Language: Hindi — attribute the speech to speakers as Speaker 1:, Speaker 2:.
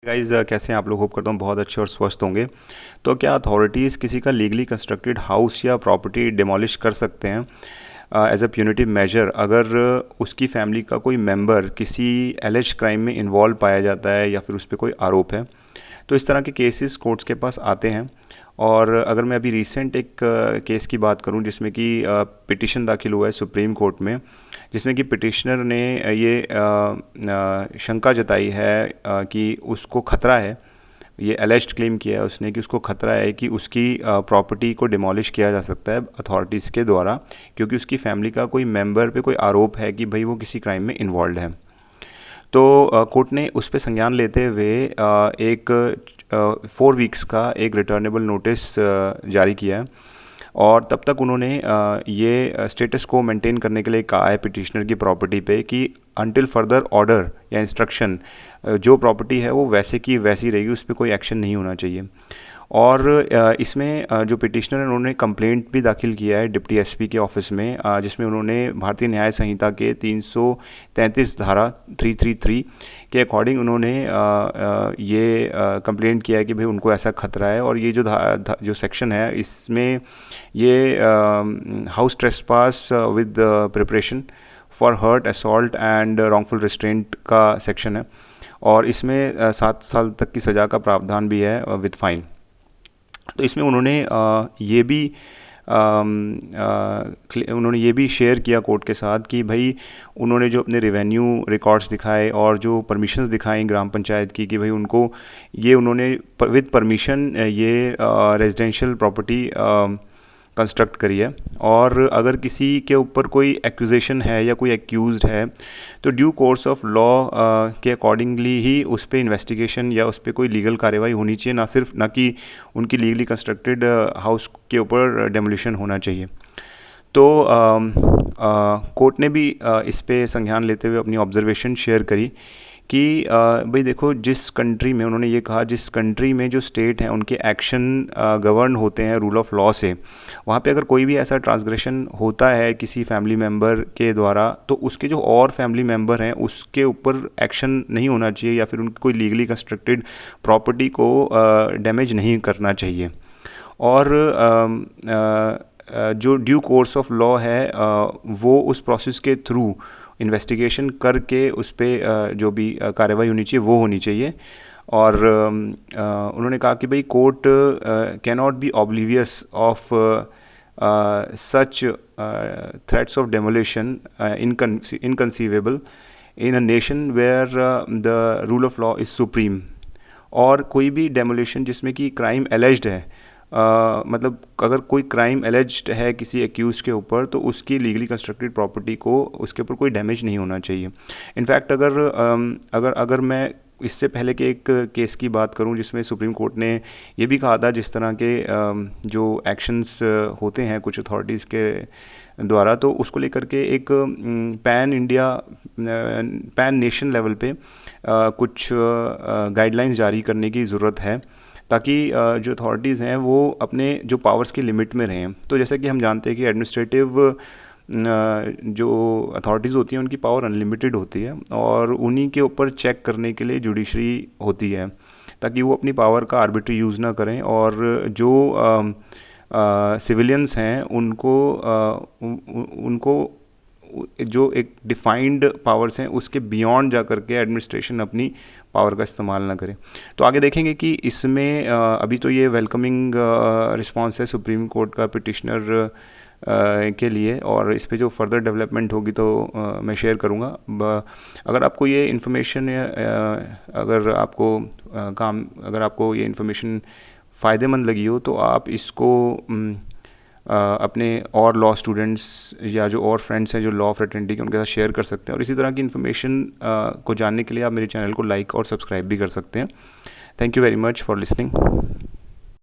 Speaker 1: गाइज कैसे हैं आप लोग। होप करता हूँ बहुत अच्छे और स्वस्थ होंगे। तो क्या अथॉरिटीज़ किसी का लीगली कंस्ट्रक्टेड हाउस या प्रॉपर्टी डिमोलिश कर सकते हैं एज अ प्यूनिटिव मेजर अगर उसकी फैमिली का कोई मेंबर किसी एलिज क्राइम में इन्वॉल्व पाया जाता है या फिर उस पर कोई आरोप है। तो इस तरह के केसेस कोर्ट्स के पास आते हैं। और अगर मैं अभी रिसेंट एक केस की बात करूं जिसमें कि पिटिशन दाखिल हुआ है सुप्रीम कोर्ट में, जिसमें कि पिटिशनर ने ये शंका जताई है कि उसको खतरा है, ये एलेज्ड क्लेम किया है उसने कि उसको खतरा है कि उसकी प्रॉपर्टी को डिमोलिश किया जा सकता है अथॉरिटीज़ के द्वारा, क्योंकि उसकी फैमिली का कोई मेंबर पे कोई आरोप है कि भाई वो किसी क्राइम में इन्वॉल्व है। तो कोर्ट ने उस पर संज्ञान लेते हुए एक 4 वीक्स का एक रिटर्नेबल नोटिस जारी किया है। और तब तक उन्होंने ये स्टेटस को मेंटेन करने के लिए कहा है पिटिशनर की प्रॉपर्टी पे कि अनटिल फर्दर ऑर्डर या इंस्ट्रक्शन जो प्रॉपर्टी है वो वैसे की वैसी रहेगी, उस पर कोई एक्शन नहीं होना चाहिए। और इसमें जो पिटिशनर है उन्होंने कंप्लेंट भी दाखिल किया है डिप्टी एसपी के ऑफिस में, जिसमें उन्होंने भारतीय न्याय संहिता के 333 धारा 333 के अकॉर्डिंग उन्होंने ये कंप्लेंट किया है कि भाई उनको ऐसा खतरा है। और ये जो सेक्शन है इसमें ये house trespass with preparation for hurt assault and wrongful restraint का सेक्शन है। और इसमें 7 साल तक की सज़ा का प्रावधान भी है विद फाइन। तो इसमें उन्होंने ये भी शेयर किया कोर्ट के साथ कि भाई उन्होंने जो अपने रेवेन्यू रिकॉर्ड्स दिखाए और जो परमिशंस दिखाई ग्राम पंचायत की कि भाई उनको ये उन्होंने विद परमिशन ये रेजिडेंशियल प्रॉपर्टी कंस्ट्रक्ट करी है। और अगर किसी के ऊपर कोई एक्यूजेशन है या कोई एक्यूज्ड है तो ड्यू कोर्स ऑफ लॉ के अकॉर्डिंगली ही उस पर इन्वेस्टिगेशन या उस पर कोई लीगल कार्रवाई होनी चाहिए, ना कि उनकी लीगली कंस्ट्रक्टेड हाउस के ऊपर डेमोलिशन होना चाहिए। तो कोर्ट ने भी इस पे संज्ञान लेते हुए अपनी ऑब्जर्वेशन शेयर करी कि भाई देखो, जिस कंट्री में उन्होंने ये कहा जिस कंट्री में जो स्टेट हैं उनके एक्शन गवर्न होते हैं रूल ऑफ लॉ से, वहाँ पे अगर कोई भी ऐसा ट्रांसग्रेशन होता है किसी फैमिली मेम्बर के द्वारा तो उसके जो और फैमिली मेम्बर हैं उसके ऊपर एक्शन नहीं होना चाहिए या फिर उनकी कोई लीगली कंस्ट्रक्टेड प्रॉपर्टी को डैमेज नहीं करना चाहिए। और जो ड्यू कोर्स ऑफ लॉ है वो उस प्रोसेस के थ्रू इन्वेस्टिगेशन करके उस पर जो भी कार्रवाई होनी चाहिए वो होनी चाहिए। और उन्होंने कहा कि भाई court can not be oblivious of such threats of demolition inconceivable in a nation where the rule of law is supreme. और कोई भी डेमोलिशन जिसमें कि क्राइम एलेज्ड है, मतलब अगर कोई क्राइम एलेज्ड है किसी एक्यूज के ऊपर तो उसकी लीगली कंस्ट्रक्टेड प्रॉपर्टी को उसके ऊपर कोई डैमेज नहीं होना चाहिए। इनफैक्ट अगर मैं इससे पहले के एक केस की बात करूं जिसमें सुप्रीम कोर्ट ने ये भी कहा था जिस तरह के जो एक्शंस होते हैं कुछ अथॉरिटीज़ के द्वारा, तो उसको लेकर के एक पैन नेशन लेवल पे कुछ गाइडलाइंस जारी करने की ज़रूरत है ताकि जो अथॉरिटीज़ हैं वो अपने जो पावर्स की लिमिट में रहें। तो जैसा कि हम जानते हैं कि एडमिनिस्ट्रेटिव जो अथॉरिटीज़ होती हैं उनकी पावर अनलिमिटेड होती है और उन्हीं के ऊपर चेक करने के लिए जुडिशरी होती है ताकि वो अपनी पावर का आर्बिट्री यूज़ ना करें और जो सिविलियंस हैं उनको जो एक डिफाइंड पावर्स हैं उसके बियॉन्ड जा कर के एडमिनिस्ट्रेशन अपनी पावर का इस्तेमाल ना करे। तो आगे देखेंगे कि इसमें अभी तो ये वेलकमिंग रिस्पांस है सुप्रीम कोर्ट का पिटिशनर के लिए, और इस पे जो फर्दर डेवलपमेंट होगी तो मैं शेयर करूँगा। अगर आपको ये इन्फॉर्मेशन अगर आपको ये इन्फॉर्मेशन फ़ायदेमंद लगी हो तो आप इसको अपने और लॉ स्टूडेंट्स या जो और फ्रेंड्स हैं जो लॉ फ्रेटर्निटी के उनके साथ शेयर कर सकते हैं। और इसी तरह की इन्फॉर्मेशन को जानने के लिए आप मेरे चैनल को लाइक और सब्सक्राइब भी कर सकते हैं। Thank you very much for listening.